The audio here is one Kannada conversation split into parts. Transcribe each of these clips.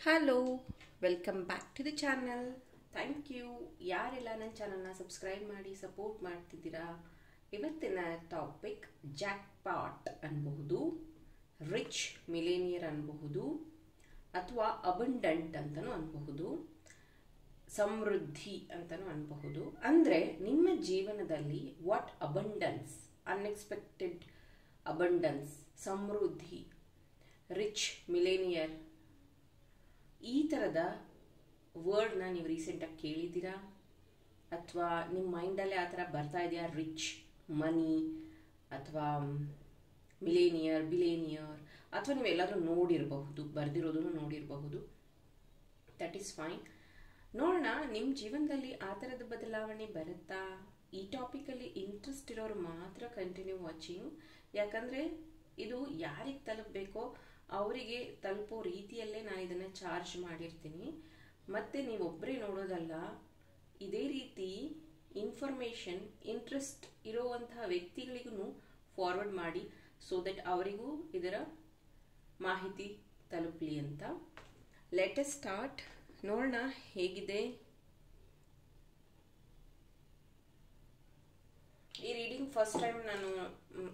Hello, welcome back to the channel. Thank you ಯಾರೆಲ್ಲ ನನ್ನ ಚಾನಲ್ನ ಸಬ್ಸ್ಕ್ರೈಬ್ ಮಾಡಿ ಸಪೋರ್ಟ್ ಮಾಡ್ತಿದ್ದೀರಾ. ಇವತ್ತಿನ ಟಾಪಿಕ್ ಜಾಕ್ ಪಾಟ್ ಅನ್ಬಹುದು, ರಿಚ್ ಮಿಲೇನಿಯರ್ ಅನ್ಬಹುದು, ಅಥವಾ ಅಬಂಡೆಂಟ್ ಅಂತಲೂ ಅನ್ಬಹುದು, ಸಮೃದ್ಧಿ ಅಂತಲೂ ಅನ್ಬಹುದು. ಅಂದರೆ ನಿಮ್ಮ ಜೀವನದಲ್ಲಿ what abundance, unexpected abundance, Samriddhi, rich millionaire, ಈ ಥರದ ವರ್ಡ್ನ ನೀವು ರೀಸೆಂಟಾಗಿ ಕೇಳಿದ್ದೀರಾ ಅಥವಾ ನಿಮ್ಮ ಮೈಂಡಲ್ಲೇ ಆ ಥರ ಬರ್ತಾ ಇದೆಯಾ? ರಿಚ್, ಮನಿ ಅಥವಾ ಮಿಲೇನಿಯರ್, ಬಿಲೇನಿಯರ್, ಅಥವಾ ನೀವು ಎಲ್ಲಾದರೂ ನೋಡಿರಬಹುದು, ಬರೆದಿರೋದನ್ನು ನೋಡಿರಬಹುದು. That is fine. ನೋಡೋಣ ನಿಮ್ಮ ಜೀವನದಲ್ಲಿ ಆ ಥರದ ಬದಲಾವಣೆ ಬರುತ್ತಾ. ಈ ಟಾಪಿಕಲ್ಲಿ ಇಂಟ್ರೆಸ್ಟ್ ಇರೋರು ಮಾತ್ರ ಕಂಟಿನ್ಯೂ ವಾಚಿಂಗ್. ಯಾಕಂದರೆ ಇದು ಯಾರಿಗೆ ತಲುಪಬೇಕೋ ಅವರಿಗೆ ತಲುಪೋ ರೀತಿಯಲ್ಲೇ ನಾನು ಇದನ್ನು ಚಾರ್ಜ್ ಮಾಡಿರ್ತೀನಿ. ಮತ್ತು ನೀವೊಬ್ಬರೇ ನೋಡೋದಲ್ಲ, ಇದೇ ರೀತಿ ಇನ್ಫಾರ್ಮೇಷನ್ ಇಂಟ್ರೆಸ್ಟ್ ಇರುವಂತಹ ವ್ಯಕ್ತಿಗಳಿಗೂ ಫಾರ್ವರ್ಡ್ ಮಾಡಿ, ಸೊ ದಟ್ ಅವರಿಗೂ ಇದರ ಮಾಹಿತಿ ತಲುಪಲಿ ಅಂತ. Let us start. ನೋಡೋಣ ಹೇಗಿದೆ ಈ ರೀಡಿಂಗ್. ಫಸ್ಟ್ ಟೈಮ್ ನಾನು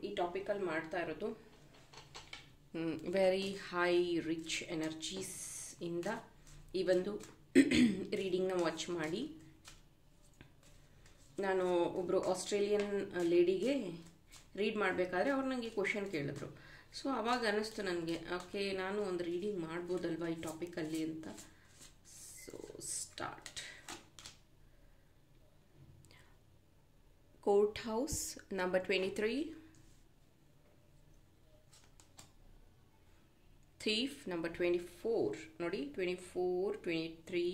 ಈ ಟಾಪಿಕಲ್ಲಿ ಮಾಡ್ತಾ ಇರೋದು. ವೆರಿ ಹೈ ರಿಚ್ ಎನರ್ಜೀಸ್ ಇಂದ ಈ ಒಂದು ರೀಡಿಂಗ್ನ ವಾಚ್ ಮಾಡಿ. ನಾನು ಒಬ್ಬರು ಆಸ್ಟ್ರೇಲಿಯನ್ ಲೇಡಿಗೆ ರೀಡ್ ಮಾಡಬೇಕಾದ್ರೆ ಅವ್ರು ನನಗೆ ಕ್ವಶನ್ ಕೇಳಿದ್ರು. ಸೊ ಅವಾಗ ಅನ್ನಿಸ್ತು ನನಗೆ, ಓಕೆ ನಾನು ಒಂದು ರೀಡಿಂಗ್ ಮಾಡ್ಬೋದಲ್ವಾ ಈ ಟಾಪಿಕಲ್ಲಿ ಅಂತ. So start. Court house number 23, thief number 24, ನೋಡಿ 24, 23,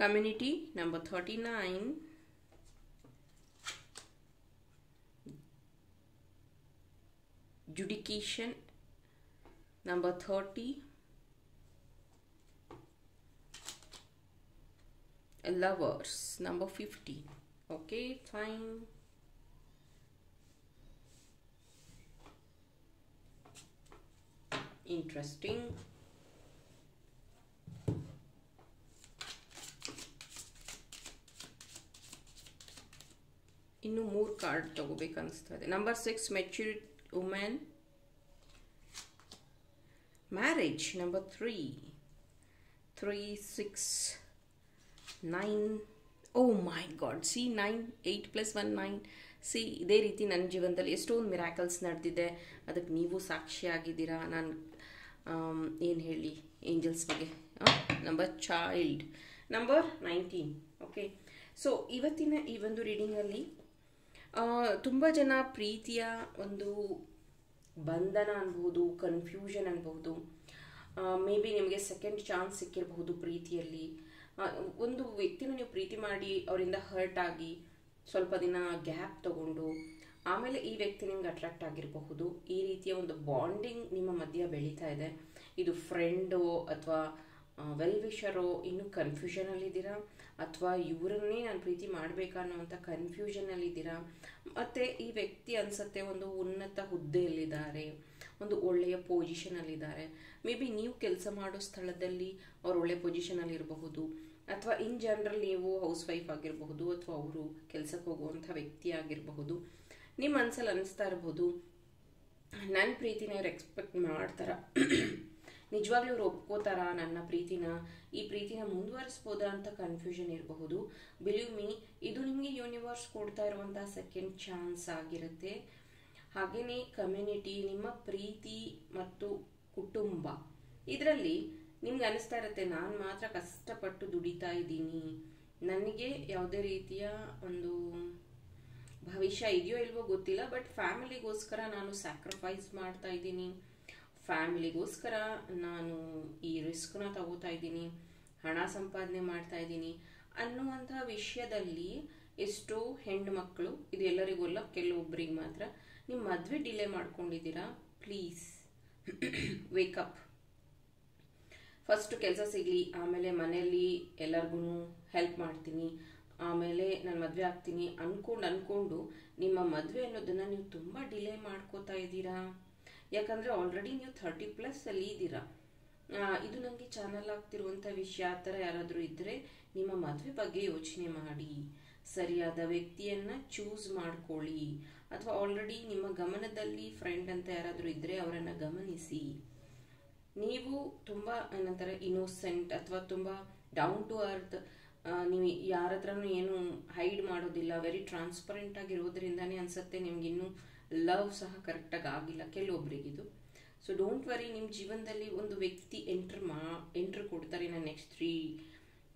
community number 39, judication number 30, lovers number 15. Okay, fine. Interesting. ಇನ್ನು 3 ಕಾರ್ಡ್ ತಗೋಬೇಕನ್ನಿಸ್ತಾ ಇದೆ. Number 6 matured women, marriage number 3, 6, 9. ಓ ಮೈ ಗಾಡ್, ಸಿ 9, 8 + 1 9. ಸಿ ಇದೇ ರೀತಿ ನನ್ನ ಜೀವನದಲ್ಲಿ ಎಷ್ಟೊಂದು ಮಿರಾಕಲ್ಸ್ ನಡೆದಿದೆ, ಅದಕ್ಕೆ ನೀವು ಸಾಕ್ಷಿಯಾಗಿದ್ದೀರಾ. ನಾನು ಏನು ಹೇಳಿ ಏಂಜಲ್ಸ್ ಬಗ್ಗೆ. Number child number 19. Okay, so ಇವತ್ತಿನ ಈ ಒಂದು ರೀಡಿಂಗಲ್ಲಿ ತುಂಬ ಜನ ಪ್ರೀತಿಯ ಒಂದು ಬಂಧನ ಅನ್ಬಹುದು, ಕನ್ಫ್ಯೂಷನ್ ಅನ್ಬಹುದು. ಮೇ ಬಿ ನಿಮಗೆ ಸೆಕೆಂಡ್ ಚಾನ್ಸ್ ಸಿಕ್ಕಿರಬಹುದು ಪ್ರೀತಿಯಲ್ಲಿ. ಒಂದು ವ್ಯಕ್ತಿನ ನೀವು ಪ್ರೀತಿ ಮಾಡಿ ಅವರಿಂದ ಹರ್ಟ್ ಆಗಿ ಸ್ವಲ್ಪ ದಿನ ಗ್ಯಾಪ್ ತಗೊಂಡು ಆಮೇಲೆ ಈ ವ್ಯಕ್ತಿ ನಿಮ್ಗೆ ಅಟ್ರಾಕ್ಟ್ ಆಗಿರಬಹುದು. ಈ ರೀತಿಯ ಒಂದು ಬಾಂಡಿಂಗ್ ನಿಮ್ಮ ಮಧ್ಯ ಬೆಳೀತಾ ಇದೆ. ಇದು ಫ್ರೆಂಡೋ ಅಥವಾ ವೆಲ್ ವಿಷರೋ, ಇನ್ನು ಕನ್ಫ್ಯೂಷನಲ್ಲಿದ್ದೀರಾ, ಅಥವಾ ಇವರನ್ನೇ ನಾನು ಪ್ರೀತಿ ಮಾಡಬೇಕಾ ಅನ್ನೋವಂಥ ಕನ್ಫ್ಯೂಷನಲ್ಲಿದ್ದೀರಾ. ಮತ್ತು ಈ ವ್ಯಕ್ತಿ ಅನಿಸುತ್ತೆ ಒಂದು ಉನ್ನತ ಹುದ್ದೆಯಲ್ಲಿದ್ದಾರೆ, ಒಂದು ಒಳ್ಳೆಯ ಪೊಸಿಷನಲ್ಲಿದ್ದಾರೆ. ಮೇ ಬಿ ನೀವು ಕೆಲಸ ಮಾಡೋ ಸ್ಥಳದಲ್ಲಿ ಅವ್ರು ಒಳ್ಳೆಯ ಪೊಸಿಷನಲ್ಲಿರಬಹುದು, ಅಥವಾ ಇನ್ ಜನರಲ್ ನೀವು ಹೌಸ್ ವೈಫ್ ಆಗಿರಬಹುದು, ಅಥವಾ ಅವರು ಕೆಲಸಕ್ಕೆ ಹೋಗುವಂಥ ವ್ಯಕ್ತಿ ಆಗಿರಬಹುದು. ನಿಮ್ಮ ಮನಸ್ಸಲ್ಲಿ ಅನ್ನಿಸ್ತಾ ಇರ್ಬೋದು, ನನ್ನ ಪ್ರೀತಿನ ಇವ್ರು ಎಕ್ಸ್ಪೆಕ್ಟ್ ಮಾಡ್ತಾರ, ನಿಜವಾಗ್ಲೂ ಇವ್ರು ಒಪ್ಕೋತಾರ ನನ್ನ ಪ್ರೀತಿನ, ಈ ಪ್ರೀತಿನ ಮುಂದುವರಿಸ್ಬೋದಾ ಅಂತ ಕನ್ಫ್ಯೂಷನ್ ಇರಬಹುದು. ಬಿಲೀವ್ ಮೀ, ಇದು ನಿಮಗೆ ಯೂನಿವರ್ಸ್ ಕೊಡ್ತಾ ಇರುವಂಥ ಸೆಕೆಂಡ್ ಚಾನ್ಸ್ ಆಗಿರುತ್ತೆ. ಹಾಗೆಯೇ ಕಮ್ಯುನಿಟಿ, ನಿಮ್ಮ ಪ್ರೀತಿ ಮತ್ತು ಕುಟುಂಬ, ಇದರಲ್ಲಿ ನಿಮ್ಗೆ ಅನಿಸ್ತಾ ಇರುತ್ತೆ ನಾನು ಮಾತ್ರ ಕಷ್ಟಪಟ್ಟು ದುಡಿತಾ ಇದ್ದೀನಿ, ನನಗೆ ಯಾವುದೇ ರೀತಿಯ ಒಂದು ಭವಿಷ್ಯ ಇದೆಯೋ ಇಲ್ವೋ ಗೊತ್ತಿಲ್ಲ, ಬಟ್ ಫ್ಯಾಮಿಲಿಗೋಸ್ಕರ ನಾನು ಸ್ಯಾಕ್ರಿಫೈಸ್ ಮಾಡ್ತಾ ಇದ್ದೀನಿ, ಫ್ಯಾಮಿಲಿಗೋಸ್ಕರ ನಾನು ಈ ರಿಸ್ಕ್ನ ತಗೋತಾ ಇದ್ದೀನಿ, ಹಣ ಸಂಪಾದನೆ ಮಾಡ್ತಾ ಇದ್ದೀನಿ ಅನ್ನುವಂಥ ವಿಷಯದಲ್ಲಿ ಎಷ್ಟೋ ಹೆಣ್ಣು ಮಕ್ಕಳು, ಇದು ಎಲ್ಲರಿಗೂ ಅಲ್ಲ ಕೆಲವೊಬ್ಬರಿಗೆ ಮಾತ್ರ, ನಿಮ್ಮ ಮದುವೆ ಡಿಲೇ ಮಾಡ್ಕೊಂಡಿದ್ದೀರಾ. Please wake up. ಫಸ್ಟು ಕೆಲಸ ಸಿಗಲಿ, ಆಮೇಲೆ ಮನೆಯಲ್ಲಿ ಎಲ್ಲರಿಗೂ ಹೆಲ್ಪ್ ಮಾಡ್ತೀನಿ, ಆಮೇಲೆ ನಾನು ಮದುವೆ ಆಗ್ತೀನಿ ಅನ್ಕೊಂಡು ನಿಮ್ಮ ಮದುವೆ ಅನ್ನೋದನ್ನು ನೀವು ತುಂಬ ಡಿಲೇ ಮಾಡ್ಕೋತಾ ಇದ್ದೀರಾ. ಯಾಕಂದರೆ ಆಲ್ರೆಡಿ ನೀವು 30+ ಅಲ್ಲಿ ಇದ್ದೀರಾ. ಇದು ನನಗೆ ಚಾನಲ್ ಆಗ್ತಿರುವಂಥ ವಿಷಯ. ಆ ಥರ ಯಾರಾದರೂ ಇದ್ದರೆ ನಿಮ್ಮ ಮದುವೆ ಬಗ್ಗೆ ಯೋಚನೆ ಮಾಡಿ, ಸರಿಯಾದ ವ್ಯಕ್ತಿಯನ್ನು ಚೂಸ್ ಮಾಡ್ಕೊಳ್ಳಿ. ಅಥವಾ ಆಲ್ರೆಡಿ ನಿಮ್ಮ ಗಮನದಲ್ಲಿ ಫ್ರೆಂಡ್ ಅಂತ ಯಾರಾದರೂ ಇದ್ದರೆ ಅವರನ್ನು ಗಮನಿಸಿ. ನೀವು ತುಂಬ ಏನಂತಾರೆ ಇನ್ನೋಸೆಂಟ್ ಅಥವಾ ತುಂಬ ಡೌನ್ ಟು ಅರ್ತ್, ನೀವು ಯಾರ ಹತ್ರನೂ ಏನು ಹೈಡ್ ಮಾಡೋದಿಲ್ಲ, ವೆರಿ ಟ್ರಾನ್ಸ್ಪರೆಂಟ್ ಆಗಿರೋದ್ರಿಂದಾನೇ ಅನ್ಸುತ್ತೆ ನಿಮ್ಗಿನ್ನೂ ಲವ್ ಸಹ ಕರೆಕ್ಟಾಗಿ ಆಗಿಲ್ಲ ಕೆಲವೊಬ್ಬರಿಗಿದು. ಸೊ ಡೋಂಟ್ ವರಿ, ನಿಮ್ಮ ಜೀವನದಲ್ಲಿ ಒಂದು ವ್ಯಕ್ತಿ ಎಂಟ್ರ್ ಕೊಡ್ತಾರೆ ಇನ್ನು ನೆಕ್ಸ್ಟ್ 3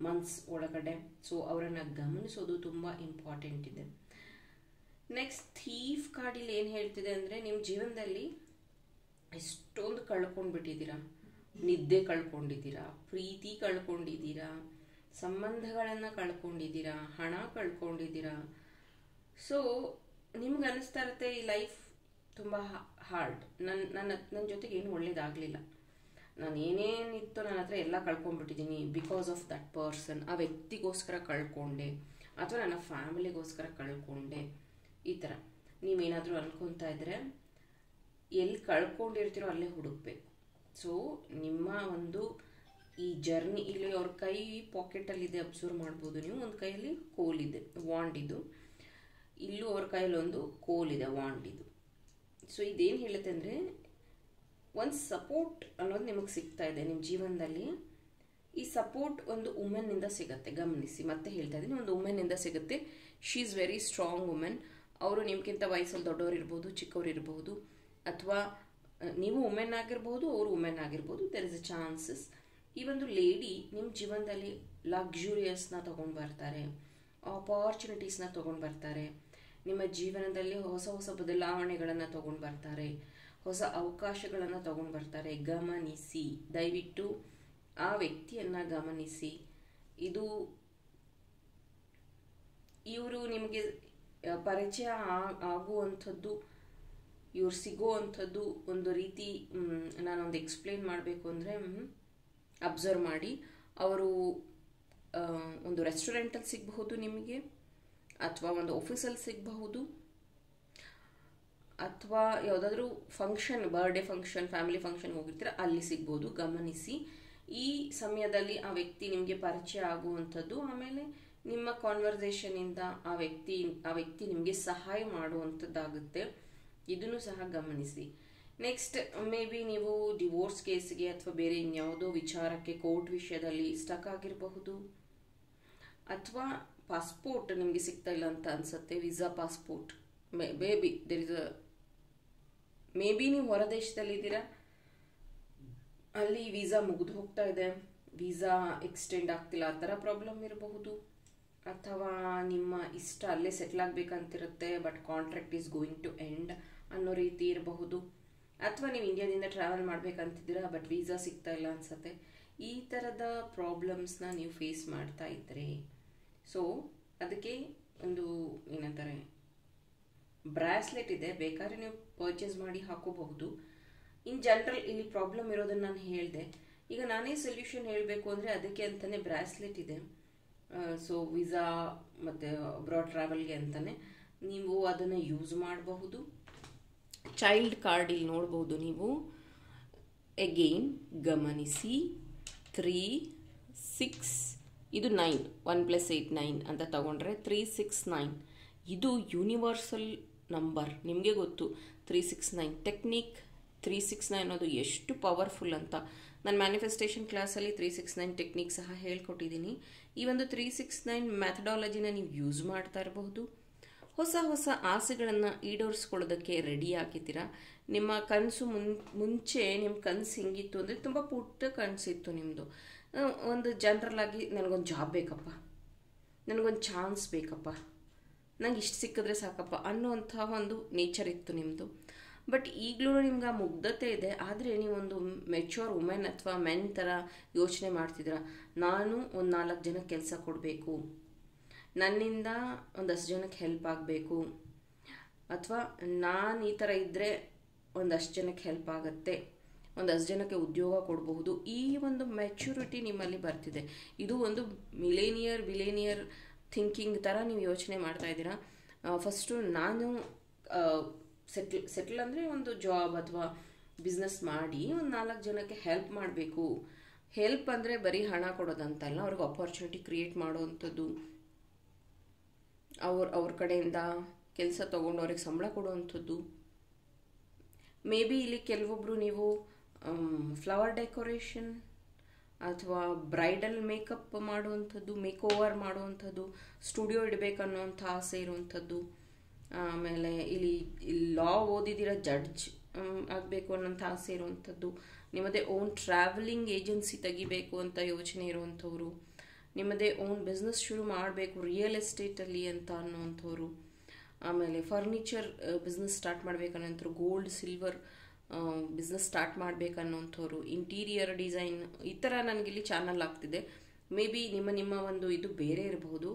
ಮಂತ್ಸ್ ಒಳಗಡೆ. ಸೊ ಅವರನ್ನು ಗಮನಿಸೋದು ತುಂಬ ಇಂಪಾರ್ಟೆಂಟ್ ಇದೆ. ನೆಕ್ಸ್ಟ್ ಥೀಫ್ ಕಾರ್ಡಿಲ್ಲಿ ಏನು ಹೇಳ್ತಿದೆ ಅಂದರೆ, ನಿಮ್ಮ ಜೀವನದಲ್ಲಿ ಎಷ್ಟೊಂದು ಕಳ್ಕೊಂಡ್ಬಿಟ್ಟಿದ್ದೀರಾ. ನಿದ್ದೆ ಕಳ್ಕೊಂಡಿದ್ದೀರಾ, ಪ್ರೀತಿ ಕಳ್ಕೊಂಡಿದ್ದೀರಾ, ಸಂಬಂಧಗಳನ್ನು ಕಳ್ಕೊಂಡಿದ್ದೀರಾ, ಹಣ ಕಳ್ಕೊಂಡಿದ್ದೀರಾ. ಸೊ ನಿಮ್ಗೆ ಅನಿಸ್ತಾ ಇರುತ್ತೆ ಈ ಲೈಫ್ ತುಂಬ ಹಾರ್ಡ್, ನನ್ನ ಜೊತೆಗೆ ಏನು ಒಳ್ಳೇದಾಗಲಿಲ್ಲ, ನಾನು ಏನೇನಿತ್ತು ನನ್ನ ಹತ್ರ ಎಲ್ಲ ಕಳ್ಕೊಂಡ್ಬಿಟ್ಟಿದ್ದೀನಿ ಬಿಕಾಸ್ ಆಫ್ ದಟ್ ಪರ್ಸನ್. ಆ ವ್ಯಕ್ತಿಗೋಸ್ಕರ ಕಳ್ಕೊಂಡೆ ಅಥವಾ ನನ್ನ ಫ್ಯಾಮಿಲಿಗೋಸ್ಕರ ಕಳ್ಕೊಂಡೆ. ಈ ಥರ ನೀವೇನಾದರೂ ಅನ್ಕೊತಾ ಇದ್ರೆ ಎಲ್ಲಿ ಕಳ್ಕೊಂಡಿರ್ತೀರೋ ಅಲ್ಲೇ ಹುಡುಕ್ಬೇಕು. ಸೊ ನಿಮ್ಮ ಒಂದು ಈ ಜರ್ನಿ, ಇಲ್ಲಿ ಅವ್ರ ಕೈ ಪಾಕೆಟಲ್ಲಿದೆ, ಅಬ್ಸರ್ವ್ ಮಾಡ್ಬೋದು ನೀವು. ಒಂದು ಕೈಯಲ್ಲಿ ಕೋಲಿದೆ, ವಾಂಡ್ ಇದು. ಇಲ್ಲೂ ಅವ್ರ ಕೈಯಲ್ಲಿ ಒಂದು ಕೋಲಿದೆ, ವಾಂಡ್ ಇದು. ಸೊ ಇದೇನು ಹೇಳುತ್ತೆ ಅಂದರೆ, ಒಂದು ಸಪೋರ್ಟ್ ಅನ್ನೋದು ನಿಮಗೆ ಸಿಗ್ತಾ ಇದೆ ನಿಮ್ಮ ಜೀವನದಲ್ಲಿ. ಈ ಸಪೋರ್ಟ್ ಒಂದು ವುಮೆನ್ನಿಂದ ಸಿಗುತ್ತೆ. ಗಮನಿಸಿ, ಮತ್ತೆ ಹೇಳ್ತಾ ಇದ್ದೀನಿ, ಒಂದು ವುಮೆನ್ನಿಂದ ಸಿಗುತ್ತೆ. She is very strong women. ಅವರು ನಿಮ್ಗಿಂತ ವಯಸ್ಸಲ್ಲಿ ದೊಡ್ಡವ್ರು ಇರ್ಬೋದು, ಚಿಕ್ಕವ್ರು ಇರ್ಬೋದು, ಅಥವಾ ನೀವು ವುಮೆನ್ ಆಗಿರ್ಬೋದು, ಅವರು ವುಮೆನ್ ಆಗಿರ್ಬೋದು. There is a chances. ಈ ಒಂದು ಲೇಡಿ ನಿಮ್ಮ ಜೀವನದಲ್ಲಿ ಲಕ್ಸುರಿಯಸ್ನ ತೊಗೊಂಡು ಬರ್ತಾರೆ, ಆಪರ್ಚುನಿಟೀಸ್ನ ತೊಗೊಂಡು ಬರ್ತಾರೆ, ನಿಮ್ಮ ಜೀವನದಲ್ಲಿ ಹೊಸ ಹೊಸ ಬದಲಾವಣೆಗಳನ್ನು ತೊಗೊಂಡು ಬರ್ತಾರೆ, ಹೊಸ ಅವಕಾಶಗಳನ್ನು ತೊಗೊಂಡು ಬರ್ತಾರೆ. ಗಮನಿಸಿ, ದಯವಿಟ್ಟು ಆ ವ್ಯಕ್ತಿಯನ್ನು ಗಮನಿಸಿ. ಇವರು ನಿಮಗೆ ಪರಿಚಯ ಆಗುವಂಥದ್ದು, ಇವ್ರು ಸಿಗೋ ಅಂಥದ್ದು ಒಂದು ರೀತಿ, ನಾನೊಂದು ಎಕ್ಸ್ಪ್ಲೇನ್ ಮಾಡಬೇಕು ಅಂದರೆ, ಅಬ್ಸರ್ವ್ ಮಾಡಿ. ಅವರು ಒಂದು ರೆಸ್ಟೋರೆಂಟಲ್ಲಿ ಸಿಗಬಹುದು ನಿಮಗೆ, ಅಥವಾ ಒಂದು ಆಫೀಸಲ್ಲಿ ಸಿಗಬಹುದು, ಅಥವಾ ಯಾವುದಾದ್ರೂ function, birthday function, family function ಹೋಗಿರ್ತೀರ, ಅಲ್ಲಿ ಸಿಗ್ಬೋದು. ಗಮನಿಸಿ, ಈ ಸಮಯದಲ್ಲಿ ಆ ವ್ಯಕ್ತಿ ನಿಮಗೆ ಪರಿಚಯ ಆಗುವಂಥದ್ದು, ಆಮೇಲೆ ನಿಮ್ಮ ಕಾನ್ವರ್ಸೇಷನಿಂದ ಆ ವ್ಯಕ್ತಿ ನಿಮಗೆ ಸಹಾಯ ಮಾಡುವಂಥದ್ದಾಗುತ್ತೆ. ಇದನ್ನು ಸಹ ಗಮನಿಸಿ. ನೆಕ್ಸ್ಟ್, ಮೇ ಬಿ ನೀವು ಡಿವೋರ್ಸ್ ಕೇಸ್ಗೆ ಅಥವಾ ಬೇರೆ ಇನ್ಯಾವುದೋ ವಿಚಾರಕ್ಕೆ, ಕೋರ್ಟ್ ವಿಷಯದಲ್ಲಿ ಸ್ಟಕ್ ಆಗಿರಬಹುದು, ಅಥವಾ ಪಾಸ್ಪೋರ್ಟ್ ನಿಮಗೆ ಸಿಗ್ತಾ ಇಲ್ಲ ಅಂತ ಅನ್ಸುತ್ತೆ, ವೀಸಾ ಪಾಸ್ಪೋರ್ಟ್. ಮೇ ಬಿ ನೀವು ಹೊರ ದೇಶದಲ್ಲಿದ್ದೀರಾ, ಅಲ್ಲಿ ವೀಸಾ ಮುಗಿದು ಹೋಗ್ತಾ ಇದೆ, ವೀಸಾ ಎಕ್ಸ್ಟೆಂಡ್ ಆಗ್ತಿಲ್ಲ, ಆ ಥರ ಪ್ರಾಬ್ಲಮ್ ಇರಬಹುದು. ಅಥವಾ ನಿಮ್ಮ ಇಷ್ಟ ಅಲ್ಲೇ ಸೆಟ್ಲ್ ಆಗಬೇಕಂತಿರುತ್ತೆ, but contract is going to end ಅನ್ನೋ ರೀತಿ ಇರಬಹುದು. ಅಥವಾ ನೀವು ಇಂಡಿಯಾದಿಂದ ಟ್ರಾವೆಲ್ ಮಾಡಬೇಕಂತಿದ್ದೀರಾ, ಬಟ್ ವೀಸಾ ಸಿಗ್ತಾ ಇಲ್ಲ ಅನ್ಸುತ್ತೆ. ಈ ಥರದ ಪ್ರಾಬ್ಲಮ್ಸ್ನ ನೀವು ಫೇಸ್ ಮಾಡ್ತಾ ಇದ್ದರೆ, ಸೊ ಅದಕ್ಕೆ ಒಂದು ಏನಂತಾರೆ, ಬ್ರಾಸ್ಲೆಟ್ ಇದೆ, ಬೇಕಾದ್ರೆ ನೀವು ಪರ್ಚೇಸ್ ಮಾಡಿ ಹಾಕೋಬಹುದು. ಇನ್ ಜನರಲ್ ಇಲ್ಲಿ ಪ್ರಾಬ್ಲಮ್ ಇರೋದನ್ನು ನಾನು ಹೇಳಿದೆ. ಈಗ ನಾನೇ ಸೊಲ್ಯೂಷನ್ ಹೇಳಬೇಕು ಅಂದರೆ ಅದಕ್ಕೆ ಅಂತಲೇ ಬ್ರಾಸ್ಲೆಟ್ ಇದೆ. ಸೊ ವೀಸಾ ಮತ್ತು ಅಬ್ರಾಡ್ ಟ್ರಾವೆಲ್ಗೆ ಅಂತಲೇ ನೀವು ಅದನ್ನು ಯೂಸ್ ಮಾಡಬಹುದು. ಚೈಲ್ಡ್ ಕಾರ್ಡ್ ಇಲ್ಲಿ ನೋಡ್ಬೋದು ನೀವು. ಎಗೈನ್ ಗಮನಿಸಿ, 3, 6, ಇದು 9, 1 + 8 9 ಅಂತ ತಗೊಂಡ್ರೆ 3, 6, 9 ಇದು ಯೂನಿವರ್ಸಲ್ ನಂಬರ್. ನಿಮಗೆ ಗೊತ್ತು 369 ಟೆಕ್ನಿಕ್. 369 ಅನ್ನೋದು ಎಷ್ಟು ಪವರ್ಫುಲ್ ಅಂತ ನಾನು ಮ್ಯಾನಿಫೆಸ್ಟೇಷನ್ ಕ್ಲಾಸಲ್ಲಿ 369 ಟೆಕ್ನಿಕ್ ಸಹ ಹೇಳ್ಕೊಟ್ಟಿದ್ದೀನಿ. ಈ ಒಂದು 369 ಮೆಥಡಾಲಜಿನ ನೀವು ಯೂಸ್ ಮಾಡ್ತಾ ಇರಬಹುದು. ಹೊಸ ಹೊಸ ಆಸೆಗಳನ್ನು ಈಡೇರಿಸ್ಕೊಳ್ಳೋದಕ್ಕೆ ರೆಡಿ ಆಗಿದ್ದೀರಾ. ನಿಮ್ಮ ಕನಸು ಮುಂಚೆ ನಿಮ್ಮ ಕನಸು ಹೆಂಗಿತ್ತು ಅಂದರೆ, ತುಂಬ ಪುಟ್ಟ ಕನಸಿತ್ತು ನಿಮ್ಮದು. ಒಂದು ಜನರಲ್ ಆಗಿ ನನಗೊಂದು ಜಾಬ್ ಬೇಕಪ್ಪ, ನನಗೊಂದು ಚಾನ್ಸ್ ಬೇಕಪ್ಪ, ನಂಗೆ ಇಷ್ಟು ಸಿಕ್ಕಿದ್ರೆ ಸಾಕಪ್ಪ ಅನ್ನೋಂಥ ಒಂದು ನೇಚರ್ ಇತ್ತು ನಿಮ್ಮದು. ಬಟ್ ಈಗಲೂ ನಿಮ್ಗೆ ಆ ಮುಗ್ಧತೆ ಇದೆ. ಆದರೆ ನೀವೊಂದು ಮೆಚ್ಯೂರ್ ವುಮೆನ್ ಅಥವಾ ಮೆನ್ ಥರ ಯೋಚನೆ ಮಾಡ್ತಿದ್ದೀರಾ. ನಾನು ಒಂದು 4 ಜನಕ್ಕೆ ಕೆಲಸ ಕೊಡಬೇಕು, ನನ್ನಿಂದ ಒಂದಷ್ಟು ಜನಕ್ಕೆ ಹೆಲ್ಪ್ ಆಗಬೇಕು, ಅಥವಾ ನಾನು ಈ ಥರ ಇದ್ದರೆ ಒಂದಷ್ಟು ಜನಕ್ಕೆ ಹೆಲ್ಪ್ ಆಗುತ್ತೆ, ಒಂದಷ್ಟು ಜನಕ್ಕೆ ಉದ್ಯೋಗ ಕೊಡಬಹುದು. ಈ ಒಂದು ಮೆಚ್ಯೂರಿಟಿ ನಿಮ್ಮಲ್ಲಿ ಬರ್ತಿದೆ. ಇದು ಒಂದು ವಿಲೇನಿಯರ್ ಥಿಂಕಿಂಗ್ ಥರ ನೀವು ಯೋಚನೆ ಮಾಡ್ತಾ ಇದ್ದೀರಾ. ಫಸ್ಟು ನಾನು ಸೆಟ್ಲ್ ಅಂದರೆ ಒಂದು ಜಾಬ್ ಅಥವಾ ಬಿಸ್ನೆಸ್ ಮಾಡಿ ಒಂದು 4 ಜನಕ್ಕೆ ಹೆಲ್ಪ್ ಮಾಡಬೇಕು. ಹೆಲ್ಪ್ ಅಂದರೆ ಬರೀ ಹಣ ಕೊಡೋದಂತಲ್ಲ, ಅವ್ರಿಗೆ ಆಪರ್ಚುನಿಟಿ ಕ್ರಿಯೇಟ್ ಮಾಡೋವಂಥದ್ದು, ಅವ್ರ ಕಡೆಯಿಂದ ಕೆಲಸ ತೊಗೊಂಡು ಅವ್ರಿಗೆ ಸಂಬಳ ಕೊಡುವಂಥದ್ದು. ಮೇ ಬಿ ಇಲ್ಲಿ ಕೆಲವೊಬ್ಬರು ನೀವು ಫ್ಲವರ್ ಡೆಕೋರೇಷನ್ ಅಥವಾ ಬ್ರೈಡಲ್ ಮೇಕಪ್ ಮಾಡುವಂಥದ್ದು, ಮೇಕ್ ಓವರ್ ಮಾಡುವಂಥದ್ದು, ಸ್ಟುಡಿಯೋ ಇಡಬೇಕನ್ನೋಂಥ ಆಸೆ ಇರುವಂಥದ್ದು. ಆಮೇಲೆ ಇಲ್ಲಿ ಲಾ ಓದಿದಿರ ಜಡ್ಜ್ ಆಗಬೇಕು ಅನ್ನೋಂಥ ಆಸೆ ಇರುವಂಥದ್ದು. ನಿಮ್ಮದೇ ಓನ್ ಟ್ರಾವೆಲಿಂಗ್ ಏಜೆನ್ಸಿ ತೆಗಿಬೇಕು ಅಂತ ಯೋಚನೆ ಇರುವಂಥವ್ರು. ನಿಮ್ಮದೇ ಓನ್ ಬಿಸ್ನೆಸ್ ಶುರು ಮಾಡಬೇಕು ರಿಯಲ್ ಎಸ್ಟೇಟಲ್ಲಿ ಅಂತ ಅನ್ನೋವಂಥವ್ರು. ಆಮೇಲೆ ಫರ್ನಿಚರ್ ಬಿಸ್ನೆಸ್ ಸ್ಟಾರ್ಟ್ ಮಾಡಬೇಕನ್ನೋಂಥವ್ರು, ಗೋಲ್ಡ್ ಸಿಲ್ವರ್ ಬಿಸ್ನೆಸ್ ಸ್ಟಾರ್ಟ್ ಮಾಡಬೇಕನ್ನೋಂಥವ್ರು, ಇಂಟೀರಿಯರ್ ಡಿಸೈನ್, ಈ ಥರ ನನಗಿಲ್ಲಿ ಚಾನಲ್ ಆಗ್ತಿದೆ. ಮೇ ಬಿ ನಿಮ್ಮ ಒಂದು ಇದು ಬೇರೆ ಇರಬಹುದು,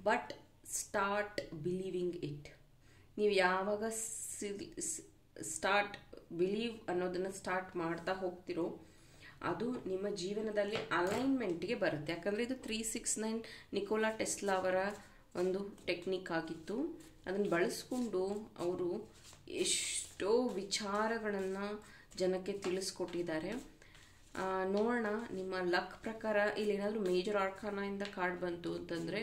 ಬಟ್ ಸ್ಟಾರ್ಟ್ ಬಿಲೀವಿಂಗ್ ಇಟ್. ನೀವು ಯಾವಾಗ ಸ್ಟಾರ್ಟ್ ಬಿಲೀವ್ ಅನ್ನೋದನ್ನು ಸ್ಟಾರ್ಟ್ ಮಾಡ್ತಾ ಹೋಗ್ತಿರೋ ಅದು ನಿಮ್ಮ ಜೀವನದಲ್ಲಿ ಅಲೈನ್ಮೆಂಟ್ಗೆ ಬರುತ್ತೆ. ಯಾಕಂದರೆ ಇದು 369 ನಿಕೋಲಾ ಟೆಸ್ಲಾ ಅವರ ಒಂದು ಟೆಕ್ನಿಕ್ ಆಗಿತ್ತು. ಅದನ್ನು ಬಳಸ್ಕೊಂಡು ಅವರು ಎಷ್ಟೋ ವಿಚಾರಗಳನ್ನು ಜನಕ್ಕೆ ತಿಳಿಸ್ಕೊಟ್ಟಿದ್ದಾರೆ. ನೋಡೋಣ ನಿಮ್ಮ ಲಕ್ ಪ್ರಕಾರ ಇಲ್ಲಿ ಏನಾದರೂ ಮೇಜರ್ ಆರ್ಕಾನಾಯಿಂದ ಕಾರ್ಡ್ ಬಂತು ಅಂತಂದರೆ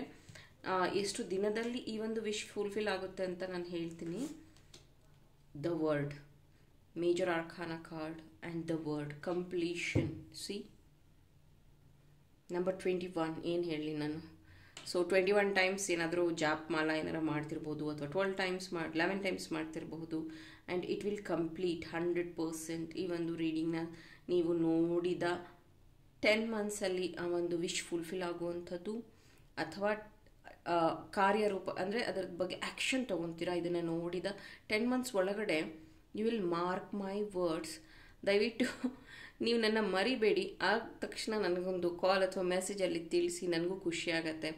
ಎಷ್ಟು ದಿನದಲ್ಲಿ ಈ ಒಂದು ವಿಶ್ ಫುಲ್ಫಿಲ್ ಆಗುತ್ತೆ ಅಂತ ನಾನು ಹೇಳ್ತೀನಿ. The word, major arcana card and the word completion. ಸಿ ನಂಬರ್ 21 ಏನು ಹೇಳಲಿ ನಾನು. ಸೊ 21 ಟೈಮ್ಸ್ ಏನಾದರೂ ಜಾಪ್ ಮಾಲ ಏನಾರು ಮಾಡ್ತಿರ್ಬೋದು, ಅಥವಾ 11 ಟೈಮ್ಸ್ ಮಾಡ್ತಿರಬಹುದು. And it will complete 100%. ಈ ಒಂದು ರೀಡಿಂಗ್ನ ನೀವು ನೋಡಿದ 10 ಮಂತ್ಸಲ್ಲಿ ಆ ಒಂದು ವಿಶ್ ಫುಲ್ಫಿಲ್ ಆಗುವಂಥದ್ದು, ಅಥವಾ ಕಾರ್ಯರೂಪ ಅಂದರೆ ಅದರ ಬಗ್ಗೆ ಆ್ಯಕ್ಷನ್ ತೊಗೊತೀರಾ. ಇದನ್ನು ನೋಡಿದ 10 ಮಂತ್ಸ್ ಒಳಗಡೆ you will mark my words. ದಯವಿಟ್ಟು ನೀವು ನನ್ನ ಮರಿಬೇಡಿ. ಆದ ತಕ್ಷಣ ನನಗೊಂದು ಕಾಲ್ ಅಥವಾ ಮೆಸೇಜಲ್ಲಿ ತಿಳಿಸಿ, ನನಗೂ ಖುಷಿ ಆಗುತ್ತೆ.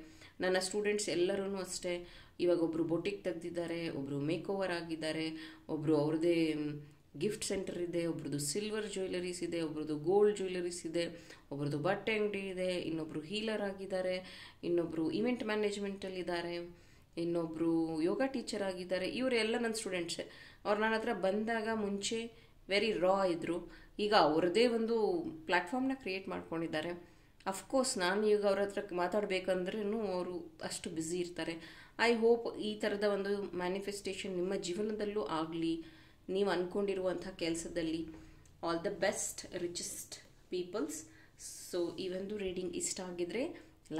ನನ್ನ ಸ್ಟೂಡೆಂಟ್ಸ್ ಎಲ್ಲರೂ ಅಷ್ಟೇ, ಇವಾಗ ಒಬ್ಬರು ಬೊಟಿಕ್ ತೆಗೆದಿದ್ದಾರೆ, ಒಬ್ಬರು ಮೇಕ್ ಓವರ್ ಆಗಿದ್ದಾರೆ, ಒಬ್ಬರು ಅವ್ರದ್ದೇ ಗಿಫ್ಟ್ ಸೆಂಟರ್ ಇದೆ, ಒಬ್ರದ್ದು ಸಿಲ್ವರ್ ಜ್ಯುವೆಲರೀಸ್ ಇದೆ, ಒಬ್ರದ್ದು ಗೋಲ್ಡ್ ಜ್ಯುವೆಲರೀಸ್ ಇದೆ, ಒಬ್ರದ್ದು ಬಟ್ಟೆ ಅಂಗಡಿ ಇದೆ, ಇನ್ನೊಬ್ಬರು ಹೀಲರ್ ಆಗಿದ್ದಾರೆ, ಇನ್ನೊಬ್ಬರು ಇವೆಂಟ್ ಮ್ಯಾನೇಜ್ಮೆಂಟಲ್ಲಿದ್ದಾರೆ, ಇನ್ನೊಬ್ಬರು ಯೋಗ ಟೀಚರ್ ಆಗಿದ್ದಾರೆ. ಇವರೆಲ್ಲ ನನ್ನ ಸ್ಟೂಡೆಂಟ್ಸೇ. ಅವ್ರು ನನ್ನ ಹತ್ರ ಬಂದಾಗ ಮುಂಚೆ ವೆರಿ ರಾ ಇದ್ದರು, ಈಗ ಅವ್ರದ್ದೇ ಒಂದು ಪ್ಲ್ಯಾಟ್ಫಾರ್ಮ್ನ ಕ್ರಿಯೇಟ್ ಮಾಡ್ಕೊಂಡಿದ್ದಾರೆ. ಅಫ್ಕೋರ್ಸ್ ನಾನು ಈಗ ಅವ್ರ ಹತ್ರ ಮಾತಾಡಬೇಕಂದ್ರೂ ಅವರು ಅಷ್ಟು ಬ್ಯುಸಿ ಇರ್ತಾರೆ. ಐ ಹೋಪ್ ಈ ಥರದ ಒಂದು ಮ್ಯಾನಿಫೆಸ್ಟೇಷನ್ ನಿಮ್ಮ ಜೀವನದಲ್ಲೂ ಆಗಲಿ, ನೀವು ಅಂದ್ಕೊಂಡಿರುವಂಥ ಕೆಲಸದಲ್ಲಿ. All the best richest peoples. So ಈ ಒಂದು ರೀಡಿಂಗ್ ಇಷ್ಟ ಆಗಿದ್ರೆ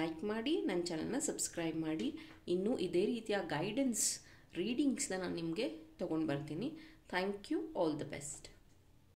ಲೈಕ್ ಮಾಡಿ, ನನ್ನ ಚಾನಲ್ನ ಸಬ್ಸ್ಕ್ರೈಬ್ ಮಾಡಿ. ಇನ್ನೂ ಇದೇ ರೀತಿಯ ಗೈಡೆನ್ಸ್ ರೀಡಿಂಗ್ಸ್ನ ನಾನು ನಿಮಗೆ ತೊಗೊಂಡು ಬರ್ತೀನಿ. Thank you. All the best.